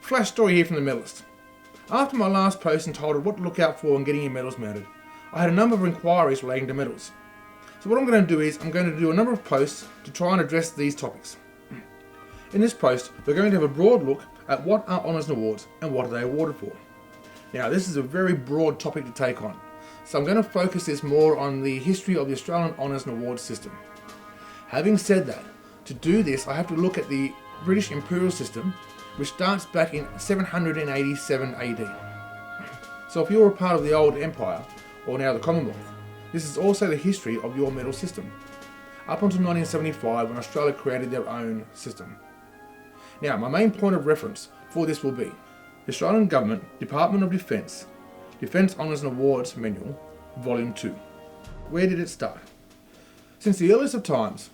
Flash story here from the medalist. After my last post entitled What to Look Out For in Getting Your Medals Mounted, I had a number of inquiries relating to medals. So what I'm going to do is I'm going to do a number of posts to try and address these topics. In this post, we're going to have a broad look at what are honours and awards and what are they awarded for. Now, this is a very broad topic to take on, so I'm going to focus this more on the history of the Australian honours and awards system. Having said that, to do this I have to look at the British Imperial system, which starts back in 787 AD. So if you're a part of the old empire, or now the Commonwealth, this is also the history of your medal system, up until 1975 when Australia created their own system. Now, my main point of reference for this will be the Australian Government Department of Defence, Defence Honours and Awards Manual, Volume 2. Where did it start? Since the earliest of times,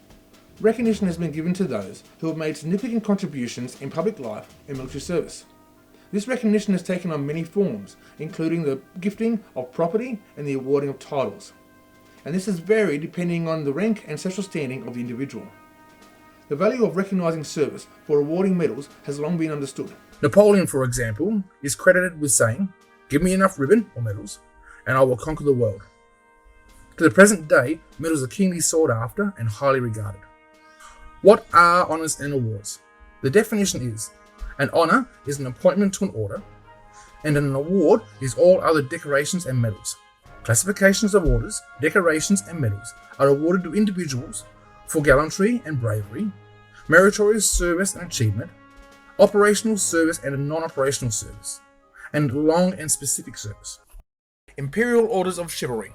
recognition has been given to those who have made significant contributions in public life and military service. This recognition has taken on many forms, including the gifting of property and the awarding of titles. And this has varied depending on the rank and social standing of the individual. The value of recognising service for awarding medals has long been understood. Napoleon, for example, is credited with saying, "Give me enough ribbon or medals, and I will conquer the world." To the present day, medals are keenly sought after and highly regarded. What are honours and awards? The definition is, an honour is an appointment to an order, and an award is all other decorations and medals. Classifications of orders, decorations and medals are awarded to individuals for gallantry and bravery, meritorious service and achievement, operational service and non-operational service, and long and specific service. Imperial Orders of Chivalry.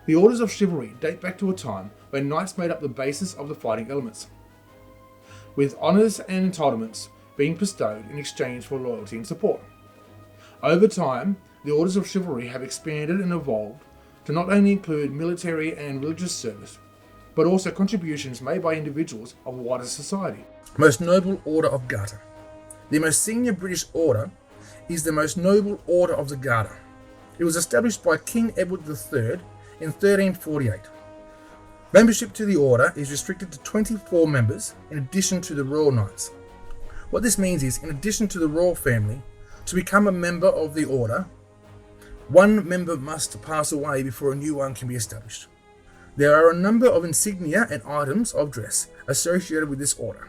The Orders of Chivalry date back to a time when knights made up the basis of the fighting elements, with honours and entitlements being bestowed in exchange for loyalty and support. Over time, the Orders of Chivalry have expanded and evolved to not only include military and religious service, but also contributions made by individuals of wider society. Most Noble Order of Garter. The most senior British order is the Most Noble Order of the Garter. It was established by King Edward III in 1348. Membership to the order is restricted to 24 members in addition to the Royal Knights. What this means is, in addition to the royal family, to become a member of the order, one member must pass away before a new one can be established. There are a number of insignia and items of dress associated with this order,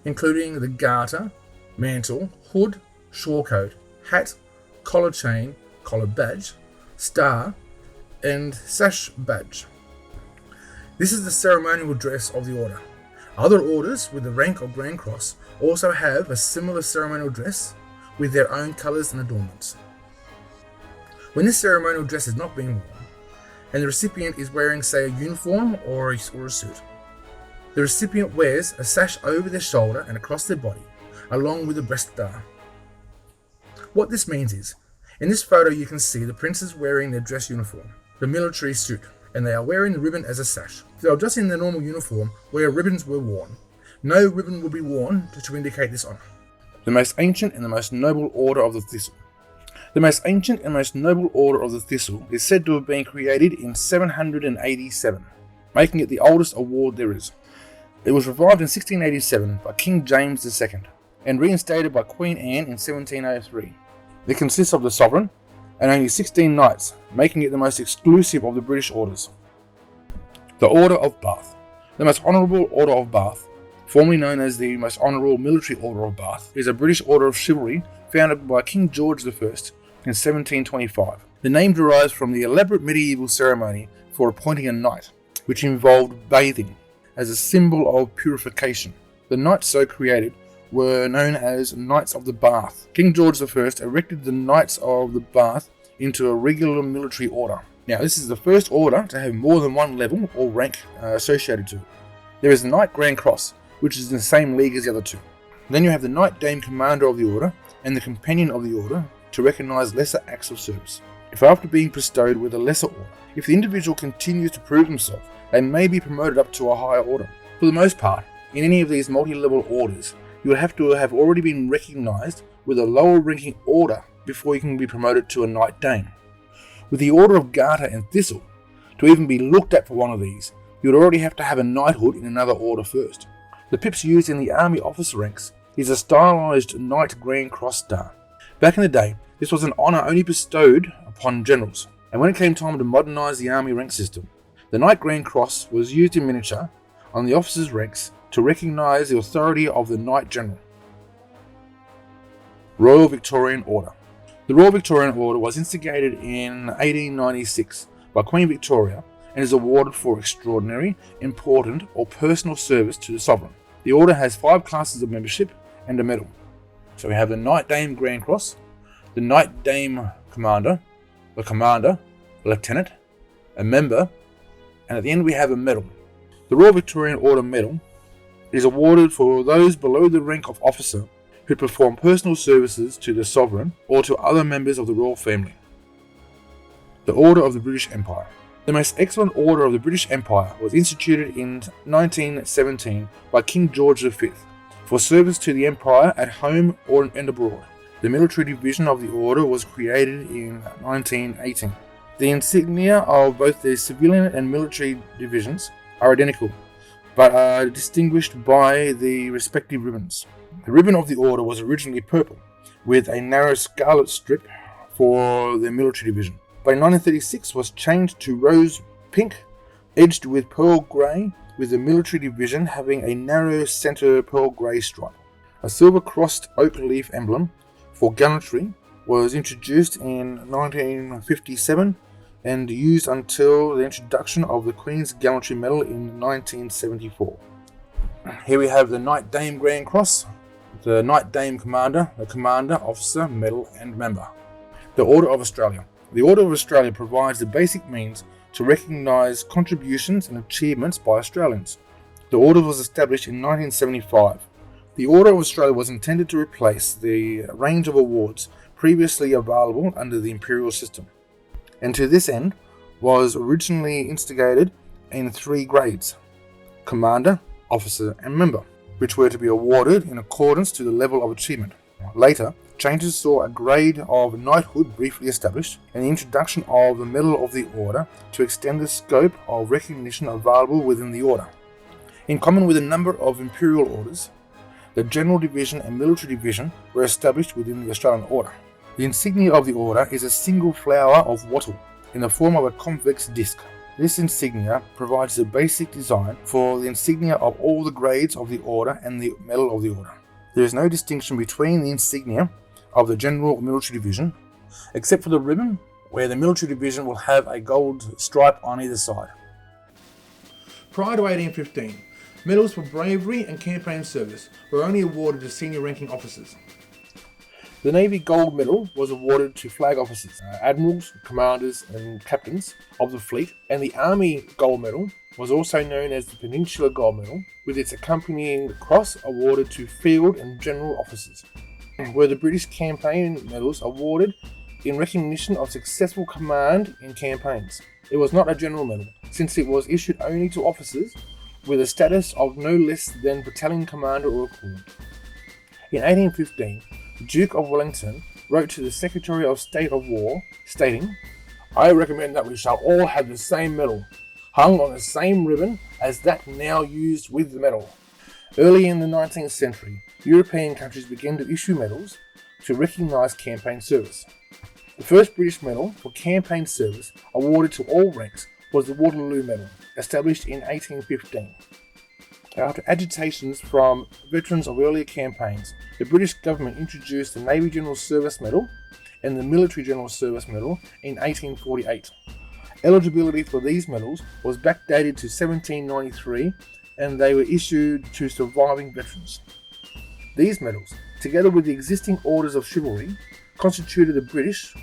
including the garter, mantle, hood, shawlcoat, hat, collar chain, collar badge, star, and sash badge. This is the ceremonial dress of the order. Other orders with the rank of Grand Cross also have a similar ceremonial dress with their own colours and adornments. When this ceremonial dress is not being worn, and the recipient is wearing, say, a uniform or a suit, the recipient wears a sash over their shoulder and across their body, along with a breast star. What this means is, in this photo you can see the princes wearing their dress uniform, the military suit, and they are wearing the ribbon as a sash. If they were just in their normal uniform where ribbons were worn, no ribbon would be worn to indicate this honour. The most ancient and the most noble order of the Thistle. The most ancient and most noble order of the Thistle is said to have been created in 787, making it the oldest award there is. It was revived in 1687 by King James II and reinstated by Queen Anne in 1703. It consists of the Sovereign and only 16 knights, making it the most exclusive of the British orders. The Order of Bath. The Most Honourable Order of Bath, formerly known as the Most Honourable Military Order of Bath, is a British order of chivalry founded by King George I in 1725. The name derives from the elaborate medieval ceremony for appointing a knight, which involved bathing as a symbol of purification. The knights so created were known as Knights of the Bath. King George I erected the Knights of the Bath into a regular military order. Now, this is the first order to have more than one level or rank associated to it. There is the Knight Grand Cross, which is in the same league as the other two. Then you have the Knight Dame Commander of the Order and the Companion of the Order to recognise lesser acts of service. If after being bestowed with a lesser order, if the individual continues to prove himself, they may be promoted up to a higher order. For the most part, in any of these multi-level orders, you would have to have already been recognised with a lower ranking order before you can be promoted to a Knight Dame. With the Order of Garter and Thistle, to even be looked at for one of these, you would already have to have a knighthood in another order first. The pips used in the army officer ranks is a stylized Knight Grand Cross star. Back in the day, this was an honour only bestowed upon generals, and when it came time to modernise the army rank system, the Knight Grand Cross was used in miniature on the officers' ranks to recognise the authority of the Knight General. Royal Victorian Order. The Royal Victorian Order was instigated in 1896 by Queen Victoria and is awarded for extraordinary, important or personal service to the Sovereign. The Order has 5 classes of membership and a medal. So we have the Knight Dame Grand Cross, the Knight Dame Commander, the Lieutenant, a member, and at the end we have a medal. The Royal Victorian Order Medal is awarded for those below the rank of officer who perform personal services to the Sovereign or to other members of the royal family. The Order of the British Empire. The most excellent Order of the British Empire was instituted in 1917 by King George V for service to the Empire at home and abroad. The military division of the Order was created in 1918. The insignia of both the civilian and military divisions are identical, but are distinguished by the respective ribbons. The ribbon of the Order was originally purple, with a narrow scarlet strip for the military division. By 1936 was changed to rose pink, edged with pearl grey, with the military division having a narrow centre pearl grey stripe. A silver crossed oak leaf emblem for gallantry was introduced in 1957 and used until the introduction of the Queen's Gallantry Medal in 1974. Here we have the Knight Dame Grand Cross, the Knight Dame Commander, the Commander, Officer, Medal and Member. The Order of Australia. The Order of Australia provides the basic means to recognise contributions and achievements by Australians. The Order was established in 1975. The Order of Australia was intended to replace the range of awards previously available under the Imperial system, and to this end was originally instigated in 3 grades: Commander, Officer and Member, which were to be awarded in accordance to the level of achievement. Later, changes saw a grade of knighthood briefly established and the introduction of the Medal of the Order to extend the scope of recognition available within the Order. In common with a number of Imperial Orders, the General Division and Military Division were established within the Australian Order. The insignia of the Order is a single flower of wattle in the form of a convex disc. This insignia provides the basic design for the insignia of all the grades of the Order and the Medal of the Order. There is no distinction between the insignia of the General Military Division, except for the ribbon, where the Military Division will have a gold stripe on either side. Prior to 1815, medals for bravery and campaign service were only awarded to senior ranking officers. The Navy Gold Medal was awarded to flag officers, admirals, commanders and captains of the fleet, and the Army Gold Medal was also known as the Peninsular Gold Medal, with its accompanying cross awarded to field and general officers. Were the British Campaign Medals awarded in recognition of successful command in campaigns. It was not a general medal, since it was issued only to officers with a status of no less than battalion commander or equivalent. In 1815, the Duke of Wellington wrote to the Secretary of State of War, stating, "I recommend that we shall all have the same medal, hung on the same ribbon as that now used with the medal." Early in the 19th century, European countries began to issue medals to recognise campaign service. The first British medal for campaign service awarded to all ranks was the Waterloo Medal, established in 1815. After agitations from veterans of earlier campaigns, the British government introduced the Navy General Service Medal and the Military General Service Medal in 1848. Eligibility for these medals was backdated to 1793, and they were issued to surviving veterans. These medals, together with the existing orders of chivalry, constituted the British,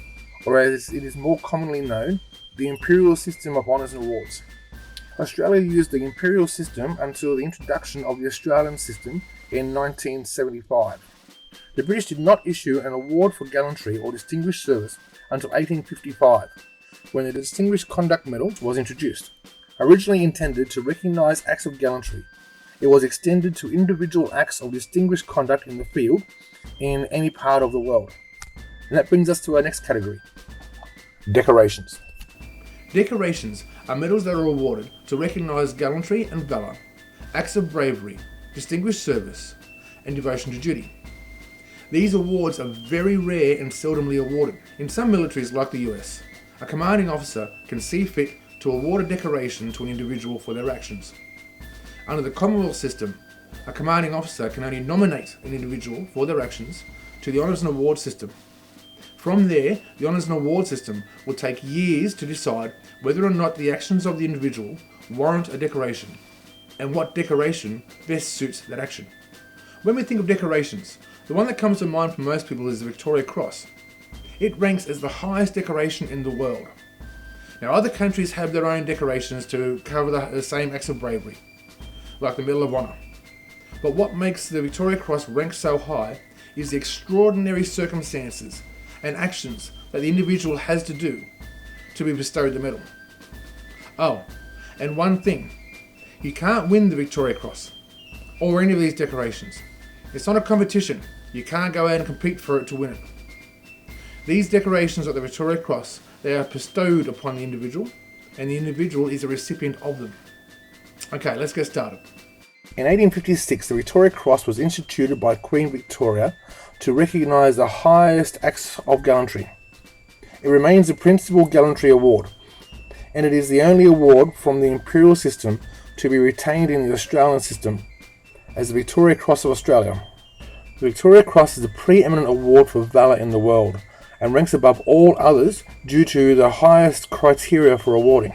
or as it is more commonly known, the Imperial system of honours and awards. Australia used the Imperial system until the introduction of the Australian system in 1975. The British did not issue an award for gallantry or distinguished service until 1855, when the Distinguished Conduct Medal was introduced. Originally intended to recognise acts of gallantry, it was extended to individual acts of distinguished conduct in the field in any part of the world. And that brings us to our next category: decorations. Decorations are medals that are awarded to recognise gallantry and valour, acts of bravery, distinguished service, and devotion to duty. These awards are very rare and seldomly awarded. In some militaries, like the US, a commanding officer can see fit to award a decoration to an individual for their actions. Under the Commonwealth system, a commanding officer can only nominate an individual for their actions to the Honours and Award system. From there, the Honours and Award system will take years to decide whether or not the actions of the individual warrant a decoration, and what decoration best suits that action. When we think of decorations, the one that comes to mind for most people is the Victoria Cross. It ranks as the highest decoration in the world. Now, other countries have their own decorations to cover the same acts of bravery, like the Medal of Honor. But what makes the Victoria Cross rank so high is the extraordinary circumstances and actions that the individual has to do to be bestowed the medal. Oh, and one thing, you can't win the Victoria Cross or any of these decorations. It's not a competition. You can't go out and compete for it to win it. These decorations of the Victoria Cross, they are bestowed upon the individual, and the individual is a recipient of them. Okay, let's get started. In 1856, the Victoria Cross was instituted by Queen Victoria to recognise the highest acts of gallantry. It remains the principal gallantry award, and it is the only award from the Imperial system to be retained in the Australian system as the Victoria Cross of Australia. The Victoria Cross is a preeminent award for valour in the world and ranks above all others due to the highest criteria for awarding.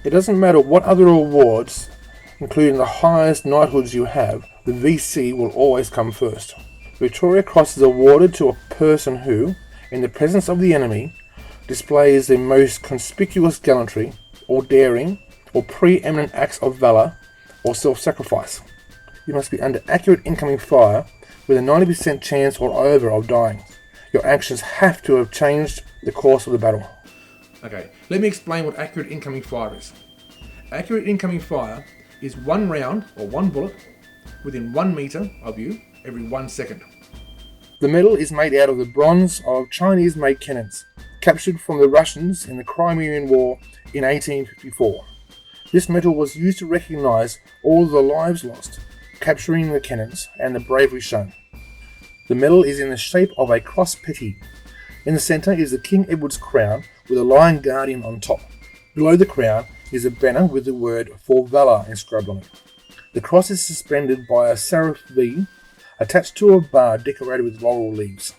It doesn't matter what other awards, including the highest knighthoods you have, the VC will always come first. The Victoria Cross is awarded to a person who, in the presence of the enemy, displays the most conspicuous gallantry, or daring, or preeminent acts of valour, or self-sacrifice. You must be under accurate incoming fire with a 90% chance or over of dying. Your actions have to have changed the course of the battle. Okay, let me explain what accurate incoming fire is. Accurate incoming fire is one round or one bullet within 1 metre of you every 1 second. The medal is made out of the bronze of Chinese-made cannons, captured from the Russians in the Crimean War in 1854. This medal was used to recognise all the lives lost, capturing the cannons, and the bravery shown. The medal is in the shape of a cross petty. In the centre is the King Edward's crown with a lion guardian on top. Below the crown is a banner with the word "For Valour" inscribed on it. The cross is suspended by a seraph V attached to a bar decorated with laurel leaves.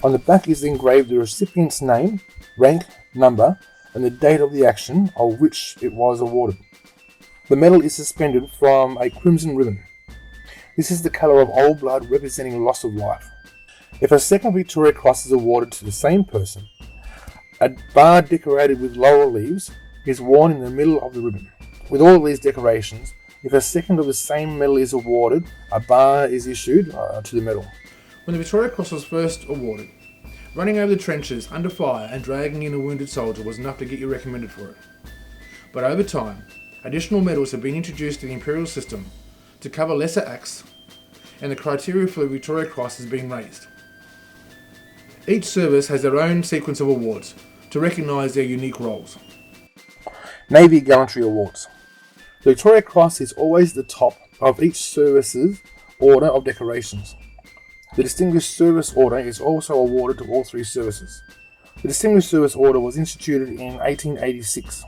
On the back is engraved the recipient's name, rank, number, and the date of the action of which it was awarded. The medal is suspended from a crimson ribbon. This is the colour of old blood representing loss of life. If a second Victoria Cross is awarded to the same person, a bar decorated with laurel leaves is worn in the middle of the ribbon. With all these decorations, if a second of the same medal is awarded, a bar is issued to the medal. When the Victoria Cross was first awarded, running over the trenches under fire and dragging in a wounded soldier was enough to get you recommended for it. But over time, additional medals have been introduced to the Imperial system to cover lesser acts, and the criteria for the Victoria Cross has been raised. Each service has their own sequence of awards to recognise their unique roles. Navy Gallantry Awards. The Victoria Cross is always the top of each service's order of decorations. The Distinguished Service Order is also awarded to all three services. The Distinguished Service Order was instituted in 1886.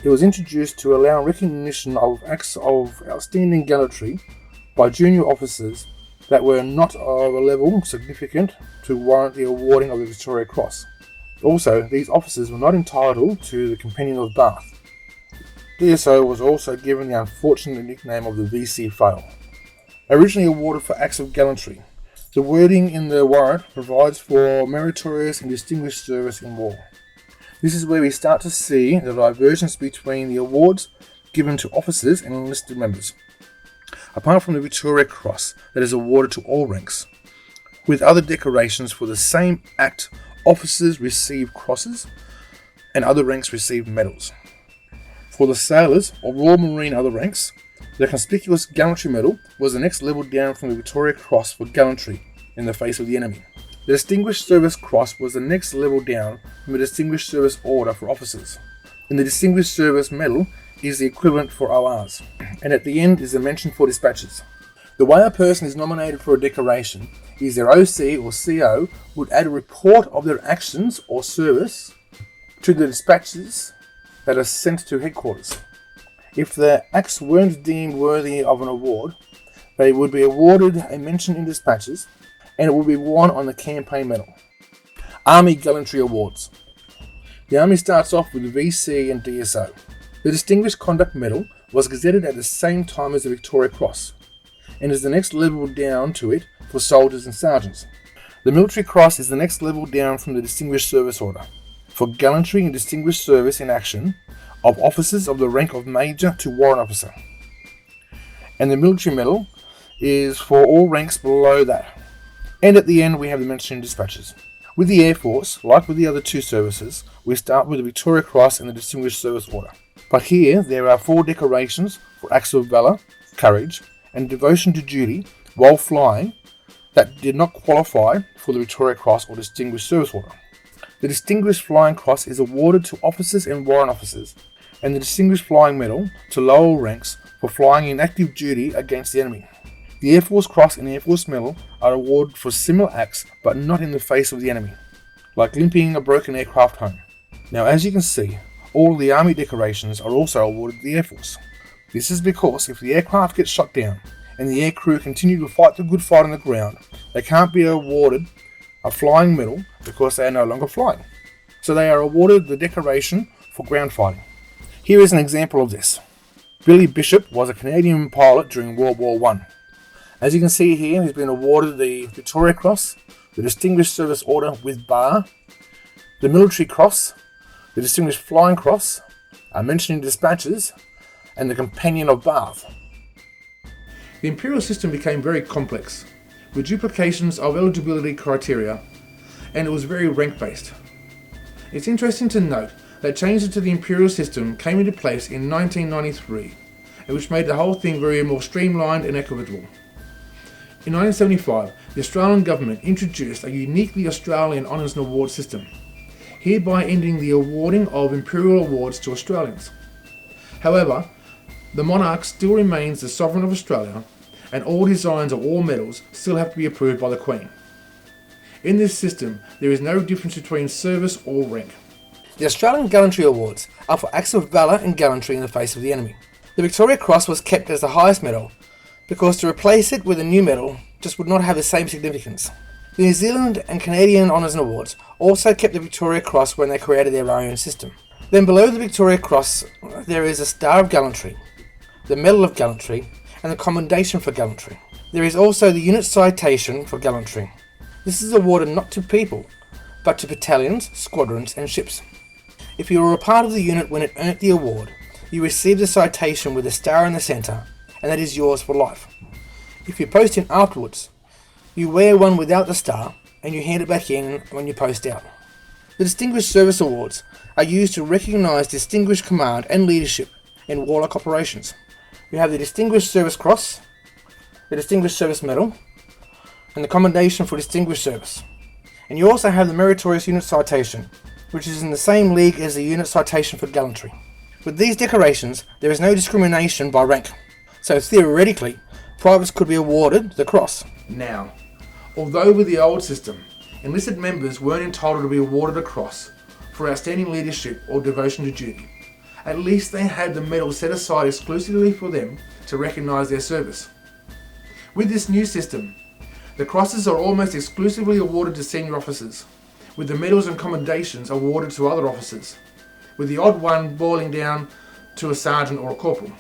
It was introduced to allow recognition of acts of outstanding gallantry by junior officers that were not of a level significant to warrant the awarding of the Victoria Cross. Also, these officers were not entitled to the Companion of Bath. DSO was also given the unfortunate nickname of the VC Fail. Originally awarded for acts of gallantry, the wording in the warrant provides for meritorious and distinguished service in war. This is where we start to see the divergence between the awards given to officers and enlisted members. Apart from the Victoria Cross that is awarded to all ranks, with other decorations for the same act, officers receive crosses and other ranks receive medals. For the sailors or Royal Marine other ranks, the Conspicuous Gallantry Medal was the next level down from the Victoria Cross for gallantry in the face of the enemy. The Distinguished Service Cross was the next level down from the Distinguished Service Order for officers. And the Distinguished Service Medal is the equivalent for ORs. And at the end is a mention for dispatches. The way a person is nominated for a decoration is their OC or CO would add a report of their actions or service to the dispatches that are sent to headquarters. If their acts weren't deemed worthy of an award, they would be awarded a mention in dispatches, and it would be worn on the campaign medal. Army Gallantry Awards. The Army starts off with the VC and DSO. The Distinguished Conduct Medal was gazetted at the same time as the Victoria Cross, and is the next level down to it for soldiers and sergeants. The Military Cross is the next level down from the Distinguished Service Order, for gallantry and distinguished service in action of officers of the rank of Major to Warrant Officer. And the Military Medal is for all ranks below that. And at the end we have the mention in dispatches. With the Air Force, like with the other two services, we start with the Victoria Cross and the Distinguished Service Order. But here there are 4 decorations for acts of valour, courage, and devotion to duty while flying that did not qualify for the Victoria Cross or Distinguished Service Order. The Distinguished Flying Cross is awarded to officers and warrant officers, and the Distinguished Flying Medal to lower ranks for flying in active duty against the enemy. The Air Force Cross and Air Force Medal are awarded for similar acts but not in the face of the enemy, like limping a broken aircraft home. Now, as you can see, all the Army decorations are also awarded to the Air Force. This is because if the aircraft gets shot down and the aircrew continue to fight the good fight on the ground, they can't be awarded a flying medal because they are no longer flying. So they are awarded the decoration for ground fighting. Here is an example of this. Billy Bishop was a Canadian pilot during World War I. As you can see here, he's been awarded the Victoria Cross, the Distinguished Service Order with bar, the Military Cross, the Distinguished Flying Cross, mentioned in dispatches, and the Companion of Bath. The Imperial system became very complex, with duplications of eligibility criteria, and it was very rank-based. It's interesting to note that changes to the Imperial system came into place in 1993, which made the whole thing very more streamlined and equitable. In 1975, the Australian government introduced a uniquely Australian honours and awards system, hereby ending the awarding of Imperial awards to Australians. However, the monarch still remains the sovereign of Australia, and all designs of all medals still have to be approved by the Queen. In this system, there is no difference between service or rank. The Australian Gallantry Awards are for acts of valour and gallantry in the face of the enemy. The Victoria Cross was kept as the highest medal, because to replace it with a new medal just would not have the same significance. The New Zealand and Canadian Honours and Awards also kept the Victoria Cross when they created their own system. Then below the Victoria Cross there is a Star of Gallantry, the Medal of Gallantry, and the Commendation for Gallantry. There is also the Unit Citation for Gallantry. This is awarded not to people, but to battalions, squadrons and ships. If you were a part of the unit when it earned the award, you received a citation with a star in the centre, and that is yours for life. If you post in afterwards, you wear one without the star, and you hand it back in when you post out. The Distinguished Service Awards are used to recognise distinguished command and leadership in warlike operations. You have the Distinguished Service Cross, the Distinguished Service Medal, and the Commendation for Distinguished Service. And you also have the Meritorious Unit Citation, which is in the same league as the Unit Citation for Gallantry. With these decorations, there is no discrimination by rank, so theoretically, privates could be awarded the cross. Now, although with the old system, enlisted members weren't entitled to be awarded a cross for outstanding leadership or devotion to duty, at least they had the medal set aside exclusively for them to recognise their service. With this new system, the crosses are almost exclusively awarded to senior officers, with the medals and commendations awarded to other officers, with the odd one boiling down to a sergeant or a corporal.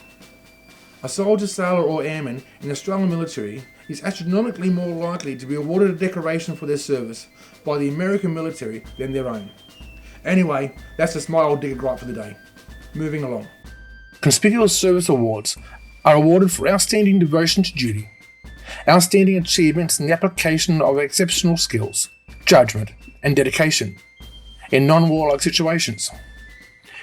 A soldier, sailor or airman in the Australian military is astronomically more likely to be awarded a decoration for their service by the American military than their own. Anyway, that's just my old digger gripe for the day. Moving along. Conspicuous Service Awards are awarded for outstanding devotion to duty, outstanding achievements in the application of exceptional skills, judgment and dedication in non-warlike situations.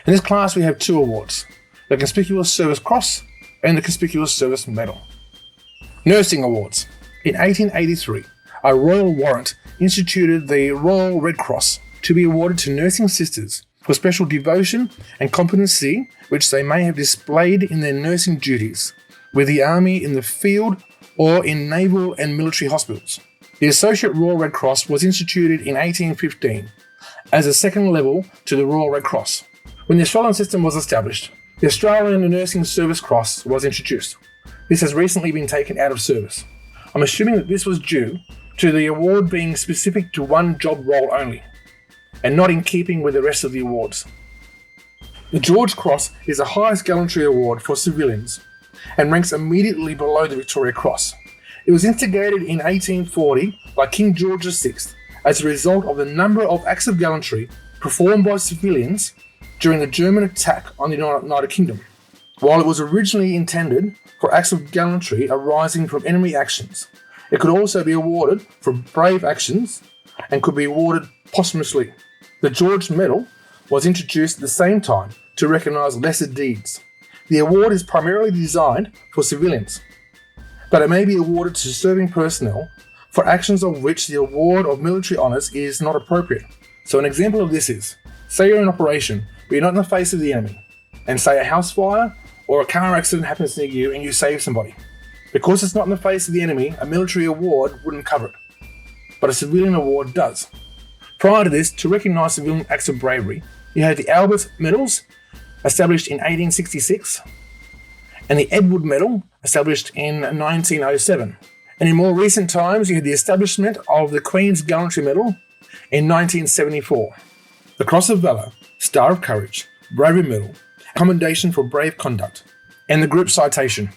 In this class we have 2 awards, the Conspicuous Service Cross and the Conspicuous Service Medal. Nursing Awards. In 1883, a royal warrant instituted the Royal Red Cross to be awarded to nursing sisters for special devotion and competency which they may have displayed in their nursing duties, with the army in the field or in naval and military hospitals. The Associate Royal Red Cross was instituted in 1815 as a second level to the Royal Red Cross. When the Australian system was established, the Australian Nursing Service Cross was introduced. This has recently been taken out of service. I'm assuming that this was due to the award being specific to one job role only, and not in keeping with the rest of the awards. The George Cross is the highest gallantry award for civilians and ranks immediately below the Victoria Cross. It was instigated in 1840 by King George VI as a result of the number of acts of gallantry performed by civilians during the German attack on the United Kingdom. While it was originally intended for acts of gallantry arising from enemy actions, it could also be awarded for brave actions and could be awarded posthumously. The George Medal was introduced at the same time to recognise lesser deeds. The award is primarily designed for civilians, but it may be awarded to serving personnel for actions of which the award of military honours is not appropriate. So an example of this is, say you're in operation, but you're not in the face of the enemy, and say a house fire or a car accident happens near you and you save somebody. Because it's not in the face of the enemy, a military award wouldn't cover it, but a civilian award does. Prior to this, to recognise civilian acts of bravery, you had the Albert Medals, established in 1866, and the Edward Medal, established in 1907. And in more recent times, you had the establishment of the Queen's Gallantry Medal in 1974. The Cross of Valour, Star of Courage, Bravery Medal, Commendation for Brave Conduct, and the Group Citation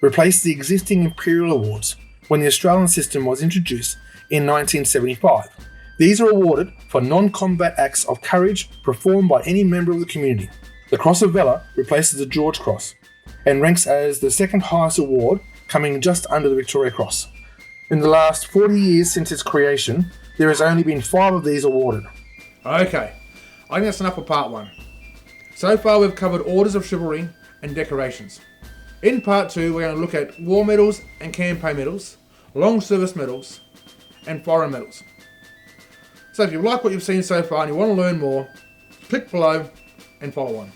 replaced the existing Imperial Awards when the Australian system was introduced in 1975. These are awarded for non-combat acts of courage performed by any member of the community. The Cross of Valour replaces the George Cross and ranks as the second highest award, coming just under the Victoria Cross. In the last 40 years since its creation, there has only been 5 of these awarded. Okay, I think that's enough for part 1. So far we've covered orders of chivalry and decorations. In part 2 we're going to look at war medals and campaign medals, long service medals, and foreign medals. So if you like what you've seen so far and you want to learn more, click below and follow on.